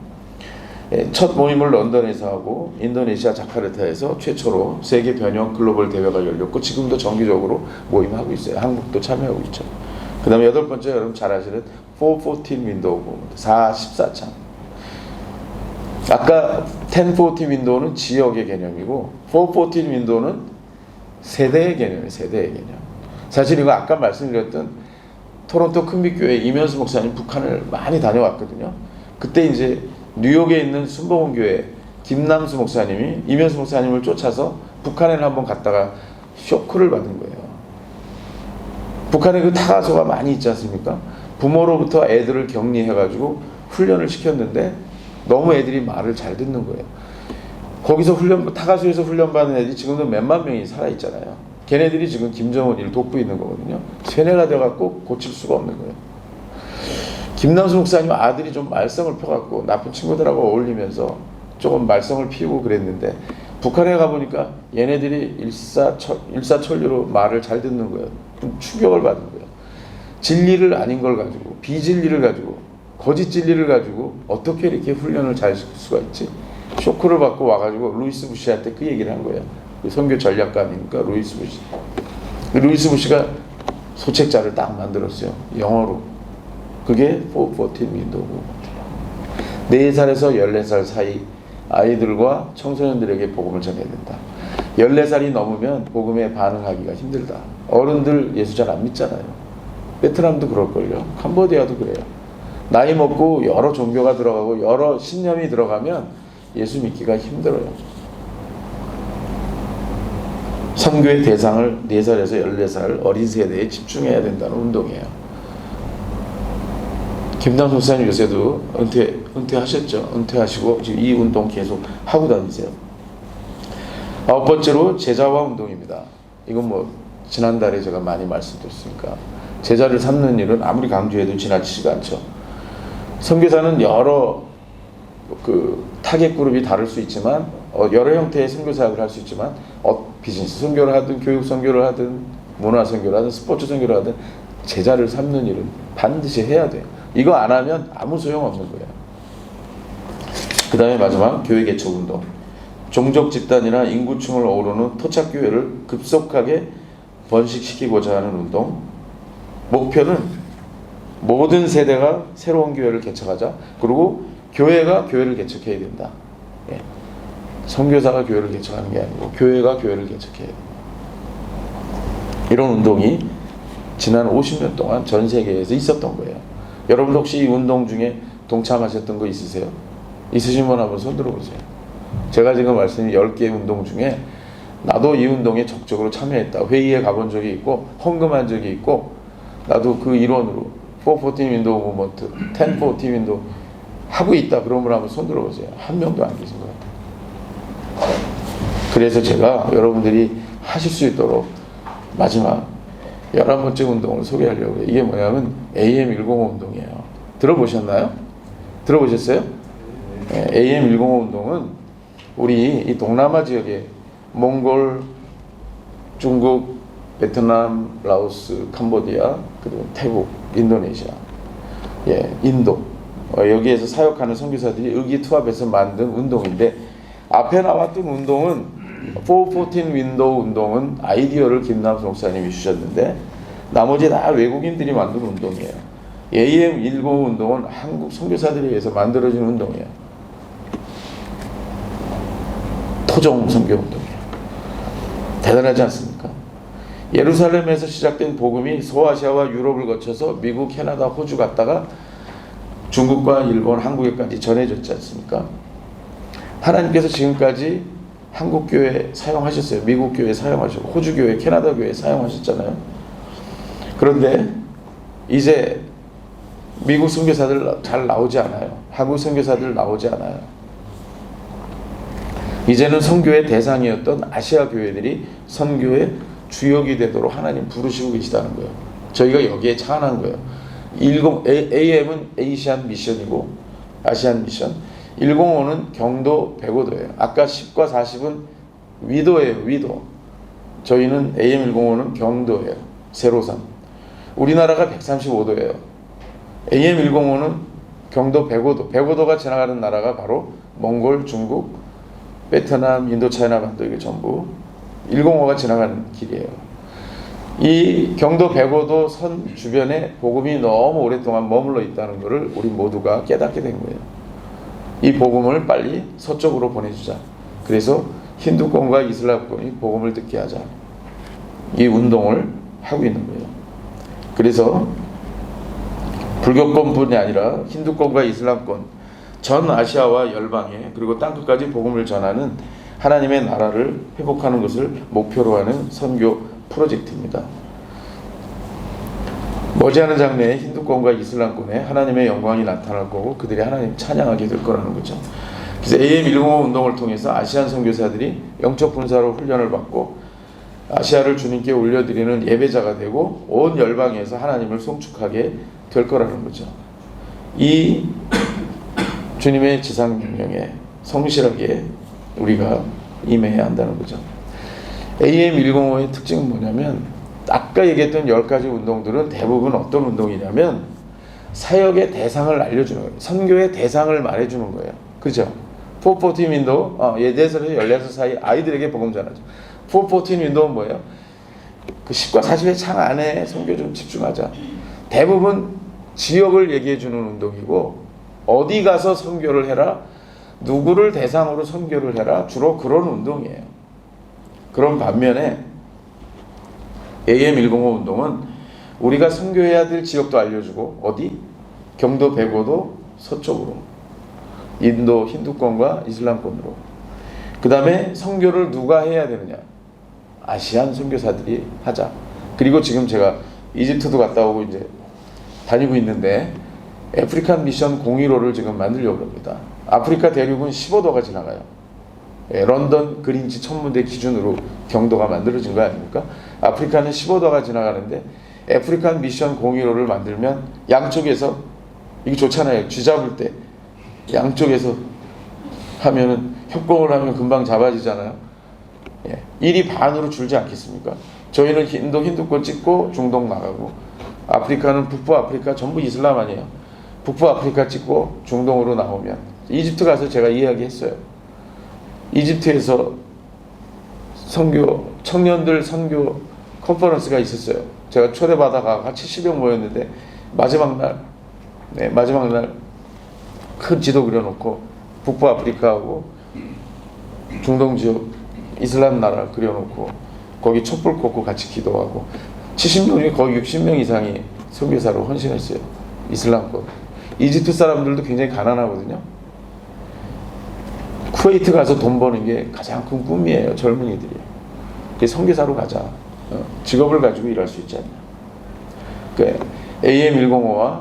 Speaker 2: 첫 모임을 런던에서 하고 인도네시아 자카르타에서 최초로 세계 변형 글로벌 대회가 열렸고 지금도 정기적으로 모임하고 있어요. 한국도 참여하고 있죠. 그 다음에 8번째, 여러분 잘 아시는 414 윈도우 무브먼트 414창. 아까 1014 윈도우는 지역의 개념이고 414 윈도우는 세대의 개념이에요. 세대의 개념. 사실 이거 아까 말씀드렸던 토론토 큰빛교회 이면수 목사님 북한을 많이 다녀왔거든요. 그때 이제 뉴욕에 있는 순복음교회 김남수 목사님이 이면수 목사님을 쫓아서 북한에 한번 갔다가 쇼크를 받은 거예요. 북한에 그 타가소가 많이 있지 않습니까? 부모로부터 애들을 격리해가지고 훈련을 시켰는데 너무 애들이 말을 잘 듣는 거예요. 거기서 타가소에서 훈련받은 애들이 지금도 몇만 명이 살아있잖아요. 걔네들이 지금 김정은 일 돕고 있는 거거든요. 세뇌가 돼갖고 고칠 수가 없는 거예요. 김남수 목사님 아들이 좀 말썽을 펴갖고 나쁜 친구들하고 어울리면서 조금 말썽을 피우고 그랬는데 북한에 가보니까 얘네들이 일사천리로 말을 잘 듣는 거예요. 좀 충격을 받은 거예요. 진리를 아닌 걸 가지고, 비진리를 가지고, 거짓 진리를 가지고 어떻게 이렇게 훈련을 잘 시킬 수가 있지? 쇼크를 받고 와가지고 루이스 부시한테 그 얘기를 한 거예요. 그 선교 전략가니까 루이스 부시. 루이스 부시가 소책자를 딱 만들었어요. 영어로. 그게 414 윈도우고 4살에서 14살 사이 아이들과 청소년들에게 복음을 전해야 된다. 14살이 넘으면 복음에 반응하기가 힘들다. 어른들 예수 잘 안 믿잖아요. 베트남도 그럴걸요. 캄보디아도 그래요. 나이 먹고 여러 종교가 들어가고 여러 신념이 들어가면 예수 믿기가 힘들어요. 선교의 대상을 4살에서 14살 어린 세대에 집중해야 된다는 운동이에요. 김남수 목사님 요새도 은퇴하셨죠. 은퇴하시고 지금 이 운동 계속 하고 다니세요. 9번째로 제자화 운동입니다. 이건 뭐 지난달에 제가 많이 말씀드렸으니까 제자를 삼는 일은 아무리 강조해도 지나치지가 않죠. 선교사는 여러 타겟 그룹이 다를 수 있지만 여러 형태의 선교 사역을 할 수 있지만 비즈니스 선교를 하든 교육 선교를 하든 문화 선교를 하든 스포츠 선교를 하든 제자를 삼는 일은 반드시 해야 돼요. 이거 안 하면 아무 소용 없는 거예요. 그 다음에 마지막 교회 개척 운동. 종족 집단이나 인구층을 어우르는 토착교회를 급속하게 번식시키고자 하는 운동. 목표는 모든 세대가 새로운 교회를 개척하자. 그리고 교회가 교회를 개척해야 된다. 선교사가 교회를 개척하는 게 아니고 교회가 교회를 개척해야 된다. 이런 운동이 지난 50년 동안 전 세계에서 있었던 거예요. 여러분 혹시 이 운동 중에 동참하셨던 거 있으세요? 있으신 분 한번 손 들어보세요. 제가 지금 말씀드린 10개 운동 중에 나도 이 운동에 적극적으로 참여했다. 회의에 가본 적이 있고 헌금한 적이 있고 나도 그 일원으로 414 윈도우 무브먼트, 1014 윈도우 하고 있다. 그런 분 한번 손 들어보세요. 한 명도 안 계신 것 같아요. 그래서 제가 여러분들이 하실 수 있도록 마지막 11번째 운동을 소개하려고 해요. 이게 뭐냐면 AM105 운동이에요. 들어보셨나요? 들어보셨어요? 네, AM105 운동은 우리 이 동남아 지역에 몽골, 중국, 베트남, 라오스, 캄보디아, 그리고 태국, 인도네시아 인도 여기에서 사역하는 선교사들이 의기투합해서 만든 운동인데, 앞에 나왔던 운동은 414 윈도우 운동은 아이디어를 김남수 목사님이 주셨는데 나머지 다 외국인들이 만든 운동이에요. AM 105 운동은 한국 선교사들에 의해서 만들어진 운동이에요. 토종 선교 운동이에요. 대단하지 않습니까? 예루살렘에서 시작된 복음이 소아시아와 유럽을 거쳐서 미국, 캐나다, 호주 갔다가 중국과 일본, 한국에까지 전해졌지 않습니까? 하나님께서 지금까지 한국 교회 사용하셨어요. 미국 교회 사용하셨고, 호주 교회, 캐나다 교회 사용하셨잖아요. 그런데 이제 미국 선교사들 잘 나오지 않아요. 한국 선교사들 나오지 않아요. 이제는 선교의 대상이었던 아시아 교회들이 선교의 주역이 되도록 하나님 부르시고 계시다는 거예요. 저희가 여기에 찬양한 거예요. AM은 에이시안 미션이고 아시안 미션, 105는 경도 105도예요. 아까 10과 40은 위도예요. 위도. 저희는 AM 105는 경도예요. 세로선. 우리나라가 135도예요. AM 105는 경도 105도. 105도가 지나가는 나라가 바로 몽골, 중국, 베트남, 인도, 차이나 반도, 이게 전부 105가 지나가는 길이에요. 이 경도 105도 선 주변에 복음이 너무 오랫동안 머물러 있다는 것을 우리 모두가 깨닫게 된 거예요. 이 복음을 빨리 서쪽으로 보내주자. 그래서 힌두권과 이슬람권이 복음을 듣게 하자. 이 운동을 하고 있는 거예요. 그래서 불교권뿐이 아니라 힌두권과 이슬람권, 전 아시아와 열방에, 그리고 땅끝까지 복음을 전하는 하나님의 나라를 회복하는 것을 목표로 하는 선교 프로젝트입니다. 머지않은 장래에 힌두권과 이슬람권에 하나님의 영광이 나타날 거고 그들이 하나님 찬양하게 될 거라는 거죠. 그래서 AM 105 운동을 통해서 아시안 선교사들이 영적 분사로 훈련을 받고 아시아를 주님께 올려드리는 예배자가 되고 온 열방에서 하나님을 송축하게 될 거라는 거죠. 이 주님의 지상명령에 성실하게 우리가 임해야 한다는 거죠. AM 105의 특징은 뭐냐면, 아까 얘기했던 10가지 운동들은 대부분 어떤 운동이냐면 사역의 대상을 알려주는 거예요. 선교의 대상을 말해주는 거예요. 그죠? 414 윈도우, 14살에서 16살 사이 아이들에게 복음 전하죠. 414 윈도우는 뭐예요? 그 10과 40의 창 안에 선교 좀 집중하자. 대부분 지역을 얘기해주는 운동이고, 어디 가서 선교를 해라, 누구를 대상으로 선교를 해라, 주로 그런 운동이에요. 그런 반면에 AM 105 운동은 우리가 선교해야 될 지역도 알려주고, 어디? 경도 105도 서쪽으로, 인도 힌두권과 이슬람권으로. 그 다음에 선교를 누가 해야 되느냐? 아시안 선교사들이 하자. 그리고 지금 제가 이집트도 갔다 오고 이제 다니고 있는데 아프리칸 미션 015를 지금 만들려고 합니다. 아프리카 대륙은 15도가 지나가요. 런던 그린치 천문대 기준으로 경도가 만들어진 거 아닙니까? 아프리카는 15도가 지나가는데 아프리칸 미션 015를 만들면 양쪽에서, 이게 좋잖아요. 쥐 잡을 때 양쪽에서 하면은, 협공을 하면 금방 잡아지잖아요. 일이 반으로 줄지 않겠습니까? 저희는 인도 힌두권 찍고 중동 나가고, 아프리카는 북부 아프리카 전부 이슬람 아니에요. 북부 아프리카 찍고 중동으로 나오면, 이집트 가서 제가 이야기했어요. 이집트에서 선교, 청년들 선교 컨퍼런스가 있었어요. 제가 초대받아가 같이 70명 모였는데 마지막 날 큰 지도 그려놓고 북부 아프리카하고 중동 지역 이슬람 나라 그려놓고 거기 촛불 꽂고 같이 기도하고, 70명 중에 거의 60명 이상이 선교사로 헌신했어요. 이슬람권. 이집트 사람들도 굉장히 가난하거든요. 쿠웨이트 가서 돈 버는 게 가장 큰 꿈이에요. 젊은이들이. 선교사로 가자. 직업을 가지고 일할 수 있지 않냐. 그러니까 AM 105와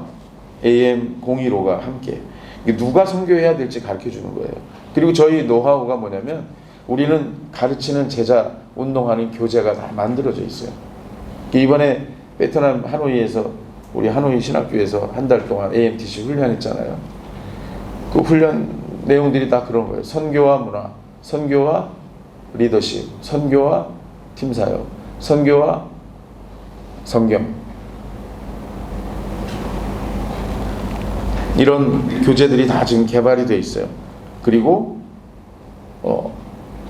Speaker 2: AM 015가 함께 누가 선교해야 될지 가르쳐주는 거예요. 그리고 저희 노하우가 뭐냐면, 우리는 가르치는 제자 운동하는 교재가 다 만들어져 있어요. 이번에 베트남 하노이에서, 우리 하노이 신학교에서 한 달 동안 AMTC 훈련했잖아요. 그 훈련 내용들이 다 그런 거예요. 선교와 문화, 선교와 리더십, 선교와 팀사역, 선교와 성경. 이런 교재들이 다 지금 개발이 돼 있어요. 그리고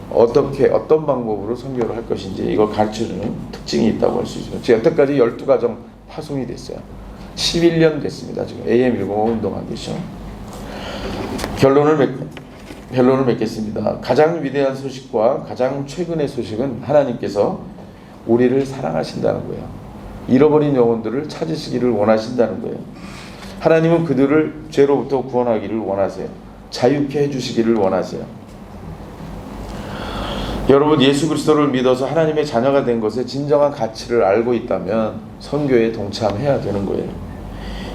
Speaker 2: 어떻게 어떤 방법으로 선교를 할 것인지 이걸 가르쳐주는 특징이 있다고 할 수 있죠. 지금 여태까지 12가정 파송이 됐어요. 11년 됐습니다. 지금 AM105 운동하고 계시죠. 결론을 맺겠습니다. 가장 위대한 소식과 가장 최근의 소식은 하나님께서 우리를 사랑하신다는 거예요. 잃어버린 영혼들을 찾으시기를 원하신다는 거예요. 하나님은 그들을 죄로부터 구원하기를 원하세요. 자유케 해주시기를 원하세요. 여러분, 예수 그리스도를 믿어서 하나님의 자녀가 된 것의 진정한 가치를 알고 있다면 선교에 동참해야 되는 거예요.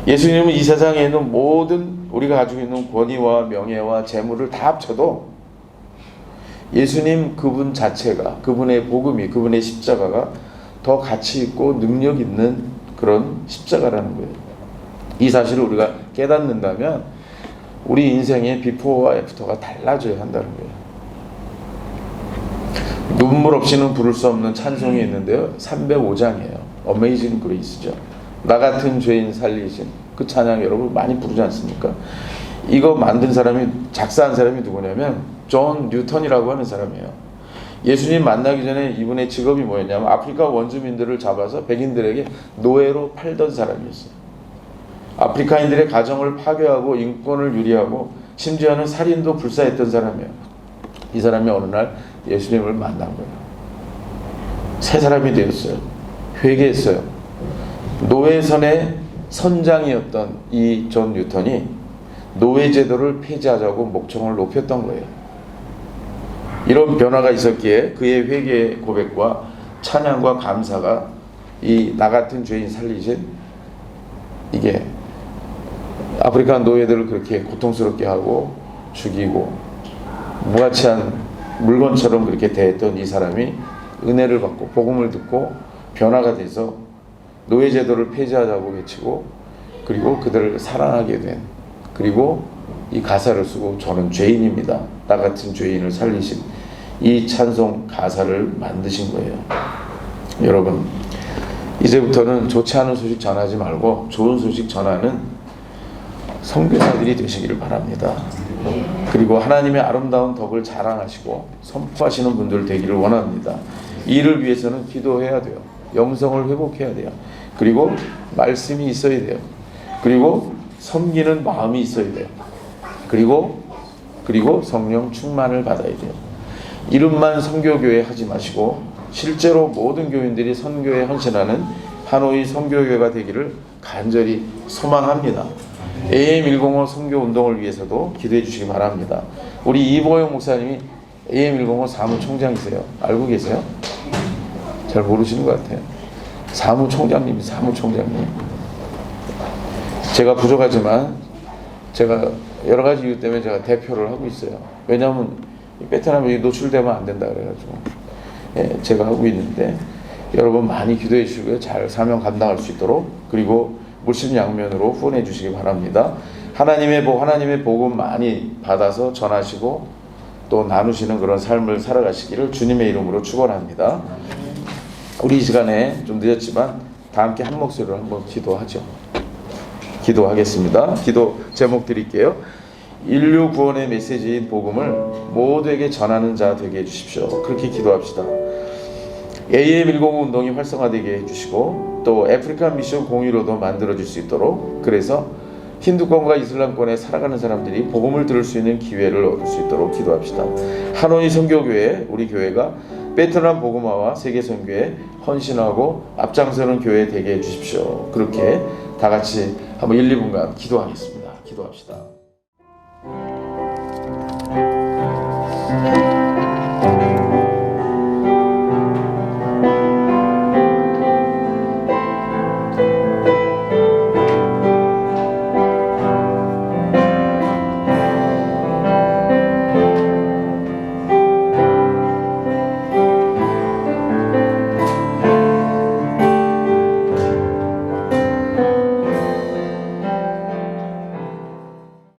Speaker 2: 예수님은 이 세상에 있는 모든 우리가 가지고 있는 권위와 명예와 재물을 다 합쳐도 예수님 그분 자체가, 그분의 복음이, 그분의 십자가가 더 가치 있고 능력 있는 그런 십자가라는 거예요. 이 사실을 우리가 깨닫는다면 우리 인생의 비포와 애프터가 달라져야 한다는 거예요. 눈물 없이는 부를 수 없는 찬송이 있는데요. 305장이에요. 어메이징 그레이스죠. 나 같은 죄인 살리신 그 찬양 여러분 많이 부르지 않습니까? 이거 만든 사람이, 작사한 사람이 누구냐면 존 뉴턴이라고 하는 사람이에요. 예수님 만나기 전에 이분의 직업이 뭐였냐면 아프리카 원주민들을 잡아서 백인들에게 노예로 팔던 사람이었어요. 아프리카인들의 가정을 파괴하고 인권을 유리하고 심지어는 살인도 불사했던 사람이에요. 이 사람이 어느 날 예수님을 만난 거예요. 새 사람이 되었어요. 회개했어요. 노예선의 선장이었던 이 존 뉴턴이 노예제도를 폐지하자고 목청을 높였던 거예요. 이런 변화가 있었기에 그의 회개 고백과 찬양과 감사가 이 나 같은 죄인 살리신 이게 아프리카 노예들을 그렇게 고통스럽게 하고 죽이고 무가치한 물건처럼 그렇게 대했던 이 사람이 은혜를 받고 복음을 듣고 변화가 돼서 노예제도를 폐지하자고 외치고 그리고 그들을 사랑하게 된, 그리고 이 가사를 쓰고 저는 죄인입니다, 나 같은 죄인을 살리신 이 찬송 가사를 만드신 거예요. 여러분, 이제부터는 좋지 않은 소식 전하지 말고 좋은 소식 전하는 선교사들이 되시기를 바랍니다. 그리고 하나님의 아름다운 덕을 자랑하시고 선포하시는 분들 되기를 원합니다. 이를 위해서는 기도해야 돼요. 영성을 회복해야 돼요. 그리고 말씀이 있어야 돼요. 그리고 섬기는 마음이 있어야 돼요. 그리고 성령 충만을 받아야 돼요. 이름만 선교교회 하지 마시고 실제로 모든 교인들이 선교에 헌신하는 하노이 선교교회가 되기를 간절히 소망합니다. AM105 선교운동을 위해서도 기도해 주시기 바랍니다. 우리 이보영 목사님이 AM105 사무총장이세요. 알고 계세요? 잘 모르시는 것 같아요. 사무총장님. 제가 부족하지만 제가 여러 가지 이유 때문에 제가 대표를 하고 있어요. 왜냐하면 베트남에 노출되면 안 된다 그래가지고 제가 하고 있는데 여러분 많이 기도해 주시고요. 잘 사명 감당할 수 있도록, 그리고 물심양면으로 후원해 주시기 바랍니다. 하나님의 복음 많이 받아서 전하시고 또 나누시는 그런 삶을 살아가시기를 주님의 이름으로 축원합니다. 우리 이 시간에 좀 늦었지만 다 함께 한 목소리로 한번 기도하죠. 기도하겠습니다. 기도 제목 드릴게요. 인류 구원의 메시지인 복음을 모두에게 전하는 자 되게 해주십시오. 그렇게 기도합시다. AM105 운동이 활성화되게 해주시고 또 아프리카 미션 공유로도 만들어질 수 있도록, 그래서 힌두권과 이슬람권에 살아가는 사람들이 복음을 들을 수 있는 기회를 얻을 수 있도록 기도합시다. 하노이 선교교회, 우리 교회가 베트남 복음화와 세계 선교에 헌신하고 앞장서는 교회 되게 해주십시오. 그렇게 다 같이 한번 1, 2분간 기도하겠습니다. 기도합시다.